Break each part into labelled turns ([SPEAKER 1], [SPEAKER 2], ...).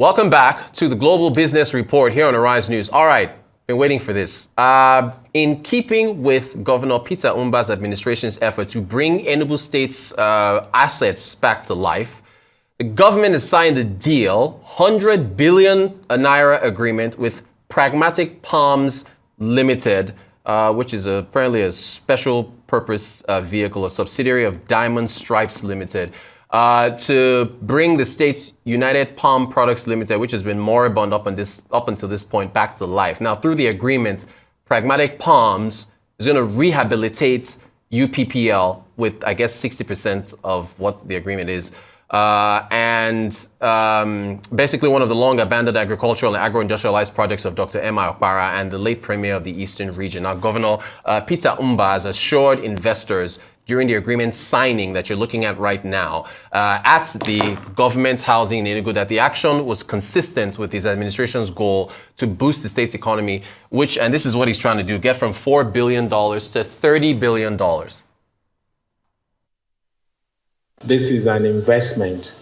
[SPEAKER 1] Welcome back to the Global Business Report here on Arise News. All right, been waiting for this. In keeping with Governor Peter Umba's administration's effort to bring Enugu State's assets back to life, the government has signed a deal, 100 billion naira agreement with Pragmatic Palms Ltd, which is apparently a special purpose vehicle, a subsidiary of Diamond Stripes Limited, to bring the state's United Palm Products Limited, which has been moribund up until this point, back to life. Now, through the agreement, Pragmatic Palms is going to rehabilitate UPPL with, I guess, 60% of what the agreement is. Basically one of the long abandoned agricultural and agro-industrialized projects of Dr. Emma Okpara and the late premier of the Eastern region. Now, Governor Peter Umba has assured investors during the agreement signing that you're looking at right now at the government housing in Enugu that the action was consistent with his administration's goal to boost the state's economy, which, and this is what he's trying to do, get from $4 billion to $30 billion.
[SPEAKER 2] This is an investment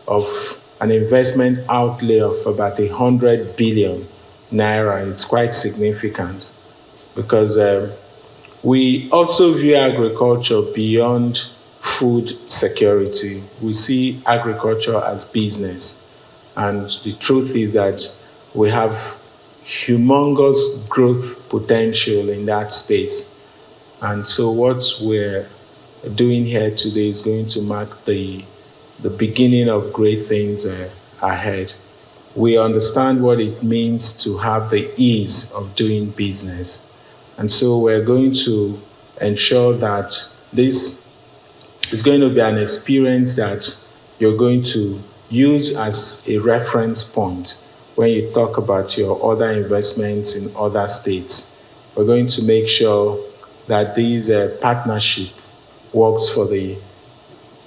[SPEAKER 2] outlay of about 100 billion naira. It's quite significant because we also view agriculture beyond food security. We see agriculture as business. And the truth is that we have humongous growth potential in that space. And so what we're doing here today is going to mark the beginning of great things ahead. We understand what it means to have the ease of doing business. And so we're going to ensure that this is going to be an experience that you're going to use as a reference point when you talk about your other investments in other states. We're going to make sure that this partnership works for the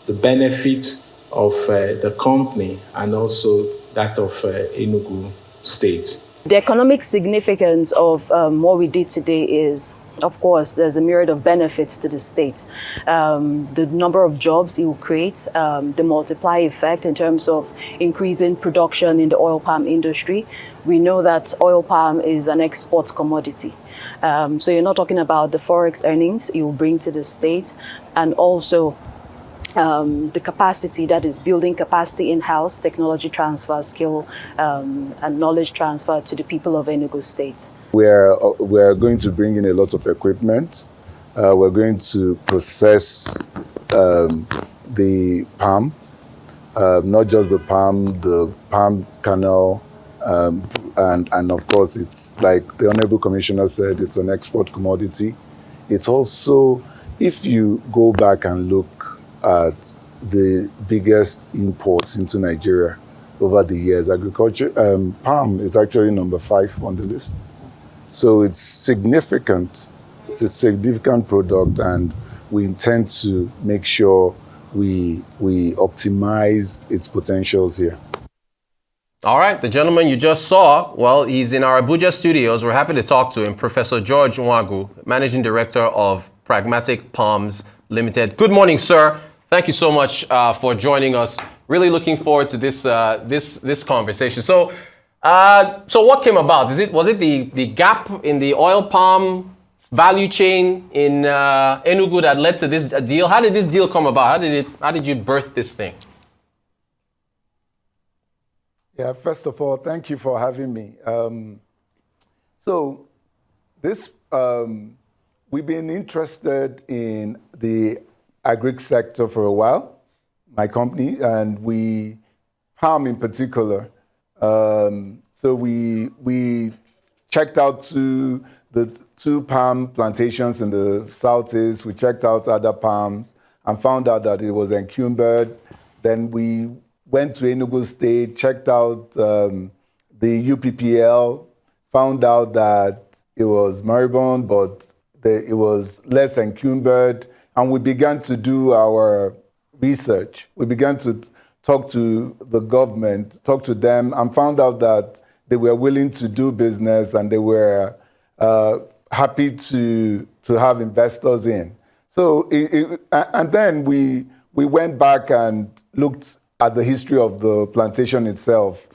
[SPEAKER 2] benefit of the company and also that of Enugu State.
[SPEAKER 3] The economic significance of what we did today is, of course, there's a myriad of benefits to the state. The number of jobs it will create, the multiply effect in terms of increasing production in the oil palm industry. We know that oil palm is an export commodity. So you're not talking about the forex earnings it will bring to the state, and also the capacity, that is building capacity in-house, technology transfer, skill and knowledge transfer to the people of Enugu State.
[SPEAKER 4] We are going to bring in a lot of equipment. We're going to process the palm, not just the palm kernel, and of course, it's like the Honorable Commissioner said, it's an export commodity. It's also, if you go back and look at the biggest imports into Nigeria over the years, agriculture, palm is actually number 5 on the list. So it's significant. It's a significant product, and we intend to make sure we optimize its potentials here.
[SPEAKER 1] All right, the gentleman you just saw, well, he's in our Abuja studios. We're happy to talk to him, Professor George Nwangwu, Managing Director of Pragmatic Palms Limited. Good morning, sir. Thank you so much for joining us. Really looking forward to this this conversation. So what came about? Was it the gap in the oil palm value chain in Enugu that led to this deal? How did this deal come about? How did you birth this thing?
[SPEAKER 4] Yeah, first of all, thank you for having me. So this we've been interested in the agri sector for a while, my company, and palm in particular. So we checked out the 2 palm plantations in the southeast. We checked out other palms and found out that it was encumbered. Then we went to Enugu State, checked out the UPPL, found out that it was moribund, but it was less encumbered. And we began to do our research. We began to talk to the government, talk to them, and found out that they were willing to do business and they were happy to have investors in. So, and then we went back and looked at the history of the plantation itself,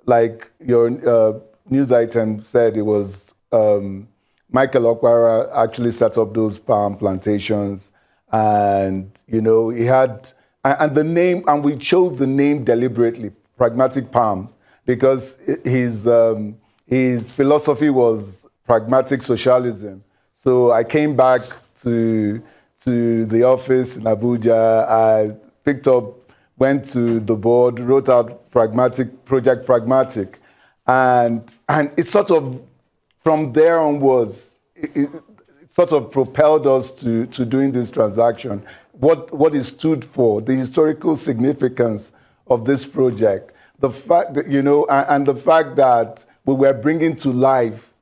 [SPEAKER 4] like your news item said, it was Michael Okwara actually set up those palm plantations, and he had and the name, and we chose the name deliberately, Pragmatic Palms, because his philosophy was pragmatic socialism. So I came back to the office in Abuja. I picked up, went to the board, wrote out Project Pragmatic, and it sort of, from there onwards, it sort of propelled us to doing this transaction. What it stood for, the historical significance of this project, the fact that, and the fact that we were bringing to life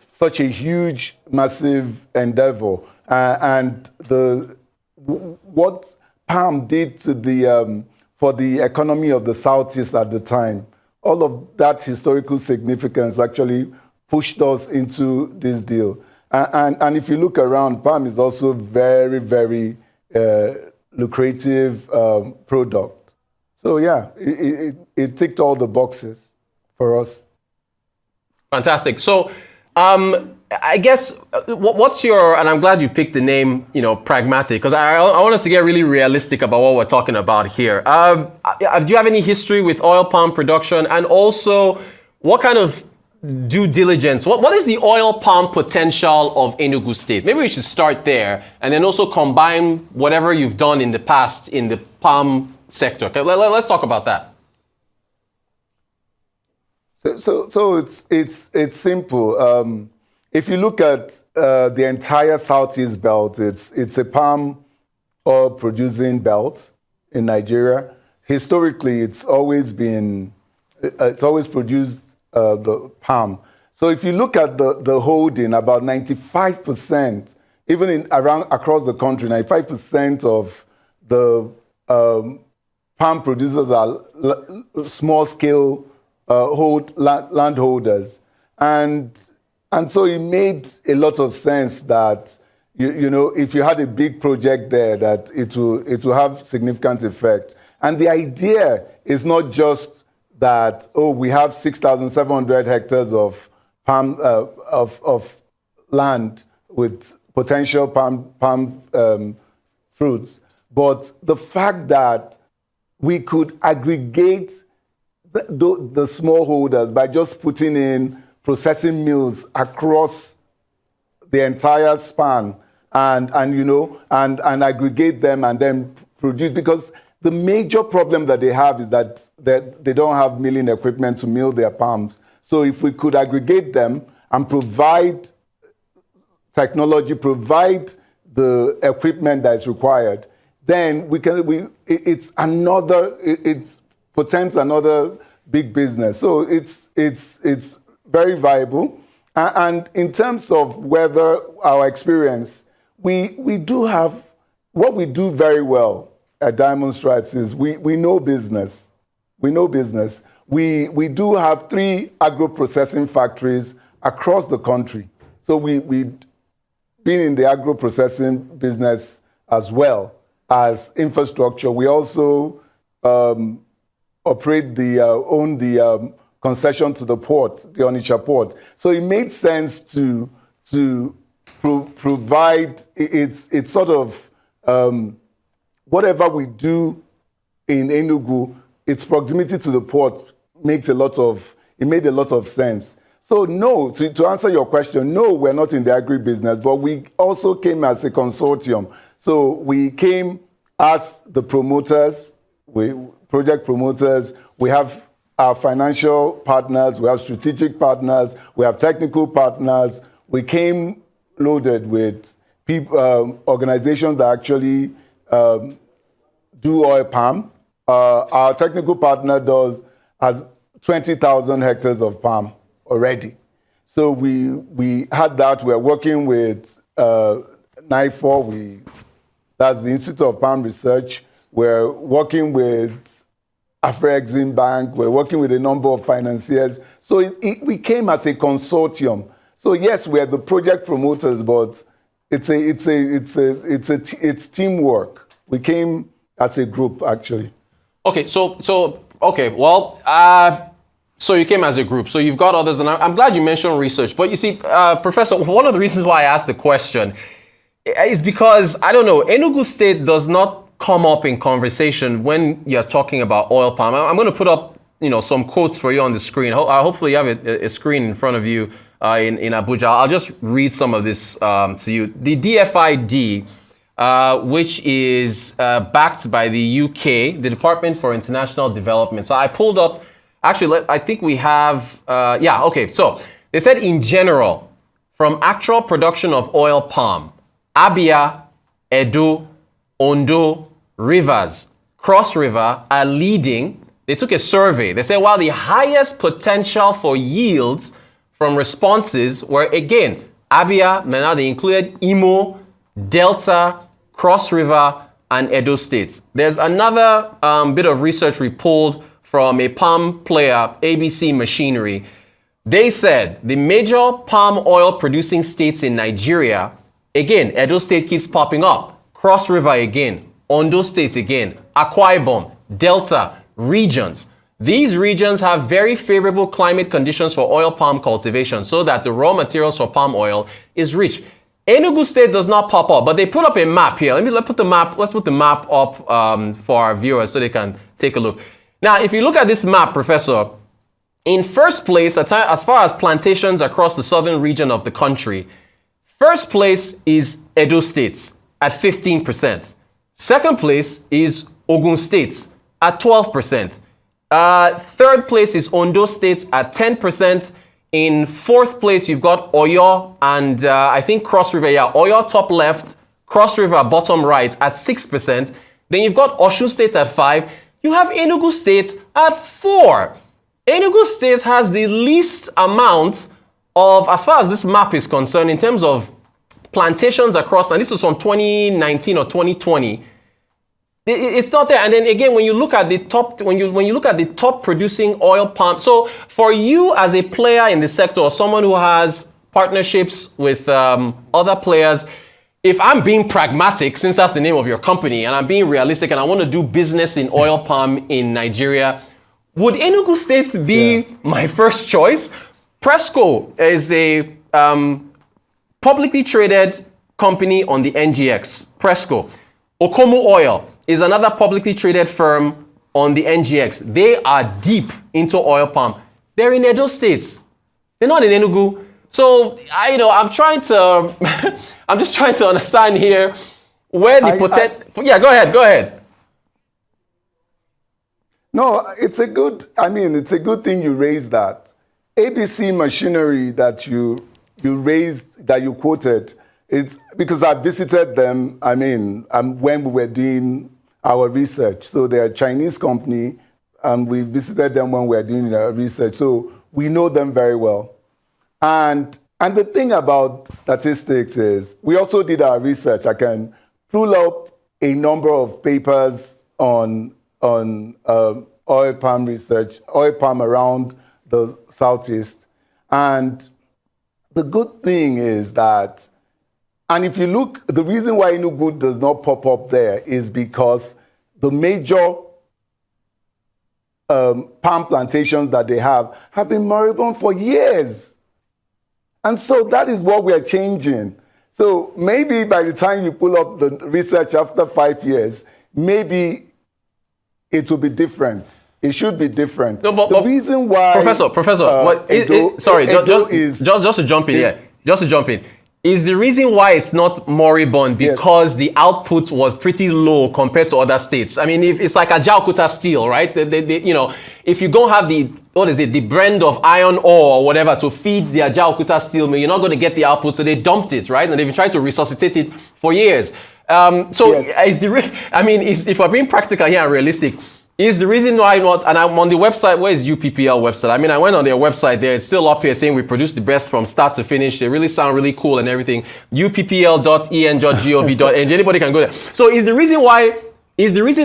[SPEAKER 4] such a huge, massive endeavor, and what palm did to for the economy of the Southeast at the time. All of that historical significance actually pushed us into this deal. And if you look around, palm is also very, very lucrative product. So yeah, it ticked all the boxes for us.
[SPEAKER 1] Fantastic. So I guess what's your, and I'm glad you picked the name, Pragmatic, because I want us to get really realistic about what we're talking about here. Do you have any history with oil palm production? And also, what kind of due diligence, what is the oil palm potential of Enugu State? Maybe we should start there, and then also combine whatever you've done in the past in the palm sector. Okay, let's talk about that.
[SPEAKER 4] So it's simple. If you look at the entire Southeast belt, it's a palm oil producing belt in Nigeria. Historically, it's always produced the palm. So if you look at the holding, about 95%, even across the country, 95% of the palm producers are small scale landholders, and so it made a lot of sense that if you had a big project there, that it will have significant effect. And the idea is not just that we have 6,700 hectares of palm of land with potential palm fruits, but the fact that we could aggregate the smallholders by just putting in processing mills across the entire span and aggregate them and then produce, because the major problem that they have is that they don't have milling equipment to mill their palms. So if we could aggregate them and provide technology, provide the equipment that is required, then it portends another big business. So it's very viable. And in terms of whether our experience, we do have, what we do very well at Diamond Stripes is we know business. We know business. We do have 3 agro-processing factories across the country. So we've been in the agro-processing business as well as infrastructure. We also operate own the concession to the port, the Onitsha port. So it made sense to provide, it's sort of, whatever we do in Enugu, its proximity to the port made a lot of sense. So no, to answer your question, no, we're not in the agribusiness, but we also came as a consortium. So we came as the promoters, project promoters. We have our financial partners, we have strategic partners, we have technical partners. We came loaded with people, organizations that actually do oil palm. Our technical partner has 20,000 hectares of palm already. So we had that. We're working with NIFOR, that's the Institute of Palm Research. We're working with Afro-Exim Bank. We're working with a number of financiers. So we came as a consortium. So yes, we're the project promoters, but it's teamwork. We came as a group, actually.
[SPEAKER 1] Okay, so okay, well, So you came as a group. So you've got others, and I'm glad you mentioned research. But you see, Professor, one of the reasons why I asked the question is because, I don't know, Enugu State does not come up in conversation when you're talking about oil palm. I'm going to put up, some quotes for you on the screen. Hopefully you have a screen in front of you in Abuja. I'll just read some of this to you. The DFID, which is backed by the UK, the Department for International Development. So I pulled up, actually, I think we have, okay. So they said in general, from actual production of oil palm, Abia, Edo, Ondo, Rivers, Cross River are leading. They took a survey. They said, while the highest potential for yields from responses were, again, Abia, now they included Imo, Delta, Cross River, and Edo states. There's another bit of research we pulled from a palm player, ABC Machinery. They said the major palm oil producing states in Nigeria, again, Edo State keeps popping up, Cross River again, Ondo State again, Akwa Ibom, Delta, regions. These regions have very favorable climate conditions for oil palm cultivation so that the raw materials for palm oil is rich. Enugu State does not pop up, but they put up a map here. Let's put the map up for our viewers so they can take a look. Now, if you look at this map, Professor, in first place, as far as plantations across the southern region of the country, first place is Edo State at 15%. Second place is Ogun State at 12%. Third place is Ondo State at 10%. In fourth place, you've got Oyo and I think Cross River. Yeah, Oyo top left, Cross River bottom right at 6%. Then you've got Osun State at 5%. You have Enugu State at 4%. Enugu State has the least amount of, as far as this map is concerned, in terms of plantations across, and this is from 2019 or 2020. It's not there. And then again, when you look at the top, when you look at the top producing oil palm. So for you as a player in the sector, or someone who has partnerships with other players, if I'm being pragmatic, since that's the name of your company, and I'm being realistic, and I want to do business in oil palm in Nigeria, would Enugu State be my first choice? Presco is a publicly traded company on the NGX. Presco. Okomu Oil is another publicly traded firm on the NGX. They are deep into oil palm. They're in Edo States. They're not in Enugu. So, I'm trying to, I'm just trying to understand here where the potential. Yeah, go ahead.
[SPEAKER 4] No, it's a good thing you raised that. ABC Machinery that you raised, that you quoted, it's because I visited them, when we were doing our research. So they're a Chinese company, and we visited them when we were doing our research. So we know them very well. And the thing about statistics is we also did our research. I can pull up a number of papers on oil palm research, oil palm around the Southeast. And the good thing is that, and if you look, the reason why Enugu does not pop up there is because the major palm plantations that they have been moribund for years. And so that is what we are changing. So maybe by the time you pull up the research after 5 years, maybe it will be different. It should be different. No, but the reason why,
[SPEAKER 1] Professor, just to jump in here, is the reason why it's not moribund because the output was pretty low compared to other states. I mean, if it's like a Ajaokuta steel, right? If you don't have the blend of iron ore or whatever to feed the Ajaokuta steel mill, you're not going to get the output. So they dumped it, right? And they've tried to resuscitate it for years. If we're being practical here and realistic, is the reason why not, and I'm on the website, where is UPPL website? I went on their website there, it's still up here saying we produce the best from start to finish. They really sound really cool and everything. uppl.en.gov.ng, anybody can go there. So is the reason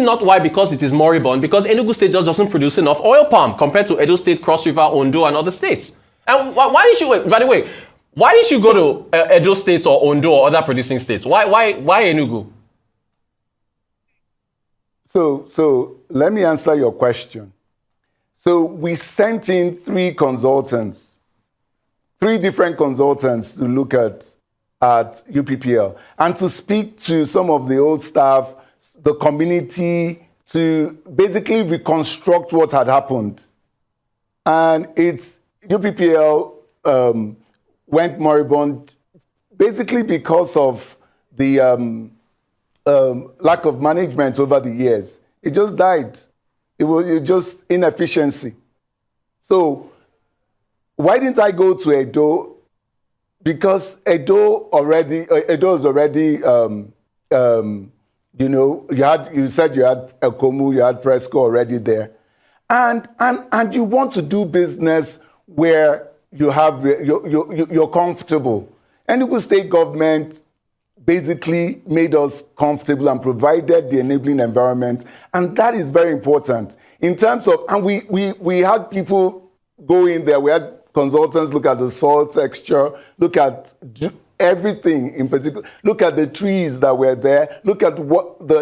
[SPEAKER 1] not why because it is moribund? Because Enugu State just doesn't produce enough oil palm compared to Edo State, Cross River, Ondo, and other states. And why did you, by the way, why did you go to Edo State or Ondo or other producing states? Why Enugu?
[SPEAKER 4] So let me answer your question. So we sent in three different consultants to look at UPPL and to speak to some of the old staff, the community, to basically reconstruct what had happened. And UPPL went moribund basically because of the lack of management over the years. It just died. It was just inefficiency. So why didn't I go to Edo? Because Edo is already, you said you had Ekomu, you had Presco already there. And you want to do business where you're comfortable. Enugu State government basically made us comfortable and provided the enabling environment. And that is very important. In terms of, and we had people go in there, we had consultants look at the soil texture, look at everything in particular, look at the trees that were there, look at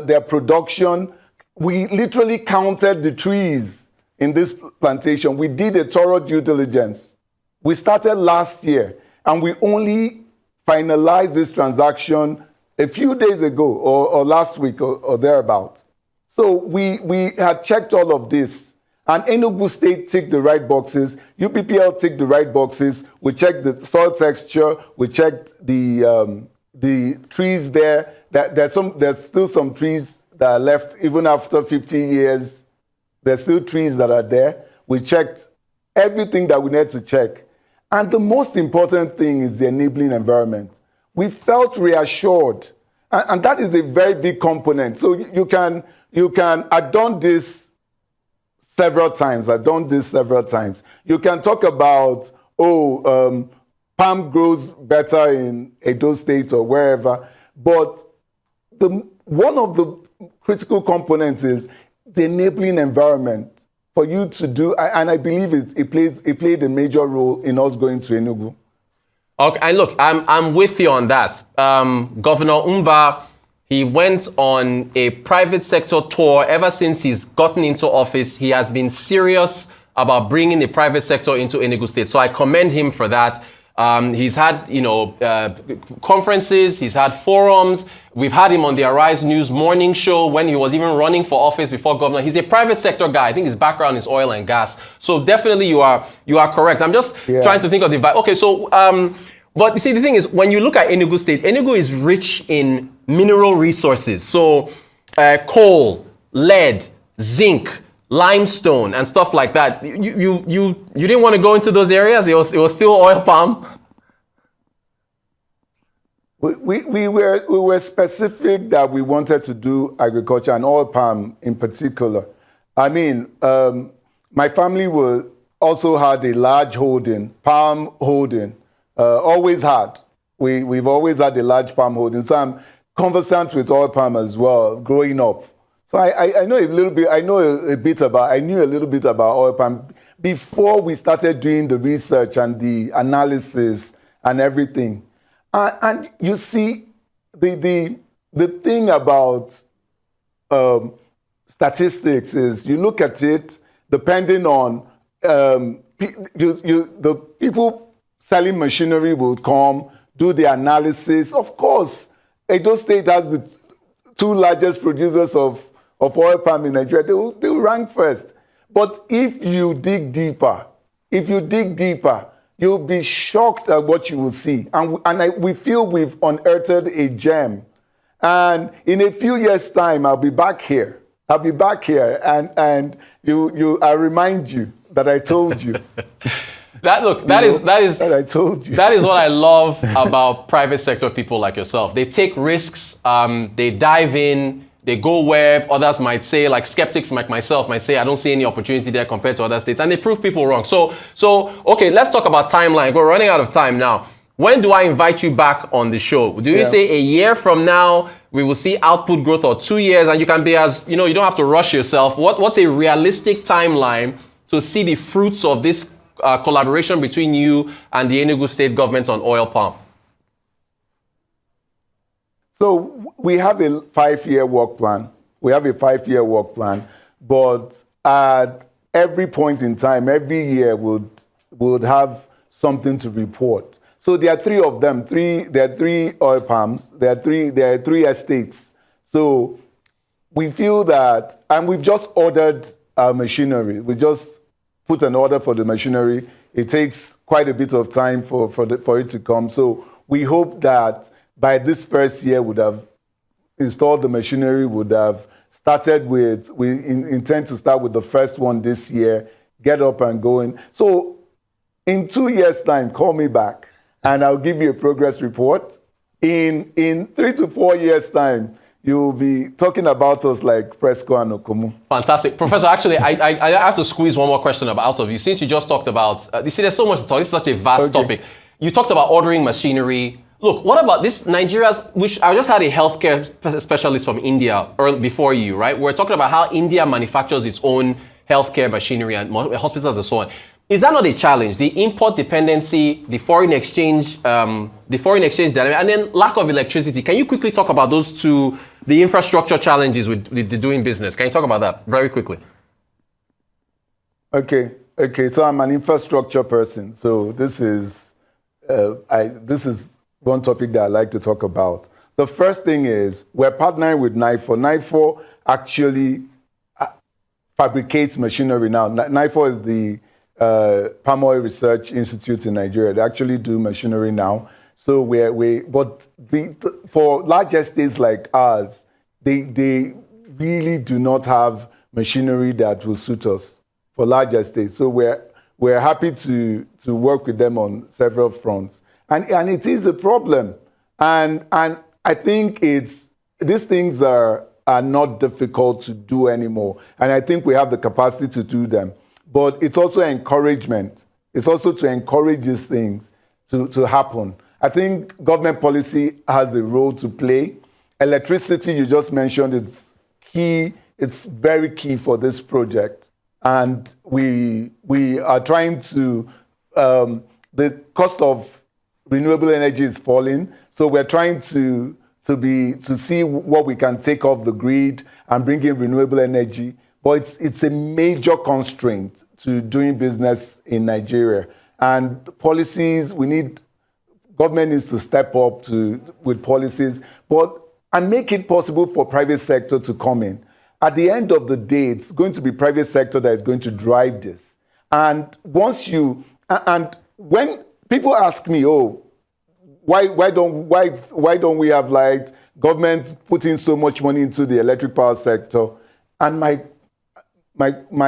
[SPEAKER 4] their production. We literally counted the trees in this plantation. We did a thorough due diligence. We started last year, and we only finalized this transaction a few days ago or last week or thereabout. So we had checked all of this, and Enugu State ticked the right boxes, UPPL ticked the right boxes, we checked the soil texture, we checked the trees there. There's still some trees that are left even after 15 years. There's still trees that are there. We checked everything that we need to check. And the most important thing is the enabling environment. We felt reassured, and that is a very big component. So you can, I've done this several times. You can talk about, palm grows better in Edo State or wherever, but one of the critical components is the enabling environment for you to do, and I believe it played a major role in us going to Enugu.
[SPEAKER 1] Okay, and look, I'm with you on that. Governor Umba, he went on a private sector tour. Ever since he's gotten into office, he has been serious about bringing the private sector into Enugu State. So I commend him for that. He's had, conferences, he's had forums. We've had him on the Arise News morning show when he was even running for office before governor. He's a private sector guy. I think his background is oil and gas. So definitely you are correct. I'm just trying to think of the vibe. Okay, so, but you see, the thing is, when you look at Enugu State, Enugu is rich in mineral resources. So coal, lead, zinc, limestone, and stuff like that. You didn't want to go into those areas? It was still oil palm?
[SPEAKER 4] We were specific that we wanted to do agriculture and oil palm in particular. I mean, my family also had a large holding, palm holding, always had. We've always had a large palm holding. So I'm conversant with oil palm as well, growing up. So I know a little bit. I knew a little bit about oil palm before we started doing the research and the analysis and everything. And you see, the thing about statistics is you look at it depending on the people selling machinery will come, do the analysis. Of course, Edo State has the two largest producers of oil palm in Nigeria. They will rank first. But if you dig deeper, you'll be shocked at what you will see. We feel we've unearthed a gem. And in a few years' time, I'll be back here. And I remind you that I told you.
[SPEAKER 1] That I told you. That is what I love about private sector people like yourself. They take risks, they dive in, they go where others might say, like skeptics like myself might say, I don't see any opportunity there compared to other states, and they prove people wrong. So okay, let's talk about timeline. We're running out of time now. When do I invite you back on the show? Do you say a year from now we will see output growth, or 2 years? And you can be you don't have to rush yourself. What's a realistic timeline to see the fruits of this collaboration between you and the Enugu State government on oil palm?
[SPEAKER 4] So we have a 5-year work plan. But at every point in time, every year would have something to report. So there are three of them. There are three oil palms. There are three estates. So we feel that, and we've just ordered our machinery. We just put an order for the machinery. It takes quite a bit of time for it to come. So we hope that by this first year would have installed the machinery, would have started with, we intend to start with the first one this year, get up and going. So in 2 years' time, call me back and I'll give you a progress report. In 3 to 4 years' time, you'll be talking about us like Presco and Okomu.
[SPEAKER 1] Fantastic. Professor, actually, I have to squeeze one more question out of you. Since you just talked about, you see, there's so much to talk. This is such a vast topic. You talked about ordering machinery. Look, what about this Nigeria's, which I just had a healthcare specialist from India before you, right? We're talking about how India manufactures its own healthcare machinery and hospitals and so on. Is that not a challenge? The import dependency, the foreign exchange dynamic, and then lack of electricity. Can you quickly talk about those two, the infrastructure challenges with the doing business? Can you talk about that very quickly?
[SPEAKER 4] Okay. So I'm an infrastructure person. So this is one topic that I like to talk about. The first thing is we're partnering with NIFO. NIFO actually fabricates machinery now. NIFO is the Palm Oil Research Institute in Nigeria. They actually do machinery now. So for large estates like ours, they really do not have machinery that will suit us for large estates. So we're happy to work with them on several fronts. And it is a problem. And I think these things are not difficult to do anymore. And I think we have the capacity to do them. But it's also encouragement. It's also to encourage these things to happen. I think government policy has a role to play. Electricity, you just mentioned, it's key. It's very key for this project. And we are trying to, the cost of renewable energy is falling. So we're trying to see what we can take off the grid and bring in renewable energy. But it's a major constraint to doing business in Nigeria. And policies, government needs to step up with policies, and make it possible for private sector to come in. At the end of the day, it's going to be private sector that is going to drive this. And when people ask me, why don't we have like government putting so much money into the electric power sector? And my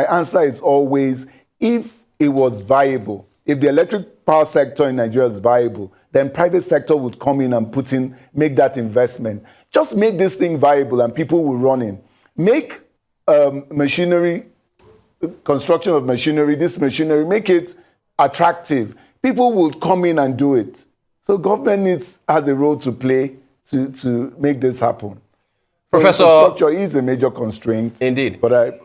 [SPEAKER 4] answer is always, if it was viable, if the electric power sector in Nigeria is viable, then private sector would come in and make that investment. Just make this thing viable and people will run in. Make machinery, construction of machinery, make it attractive. People will come in and do it. So government has a role to play to make this happen.
[SPEAKER 1] Professor,
[SPEAKER 4] infrastructure is a major constraint.
[SPEAKER 1] Indeed.
[SPEAKER 4] But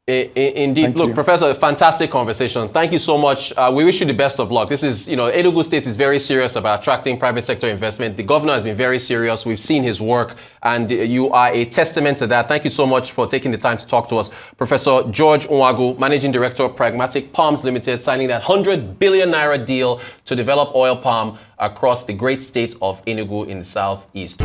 [SPEAKER 1] Indeed. Look, Professor, fantastic conversation. Thank you so much. We wish you the best of luck. This is, Enugu State is very serious about attracting private sector investment. The governor has been very serious. We've seen his work, and you are a testament to that. Thank you so much for taking the time to talk to us. Professor George Nwangwu, Managing Director of Pragmatic Palms Ltd, signing that 100 billion naira deal to develop oil palm across the great state of Enugu in the southeast.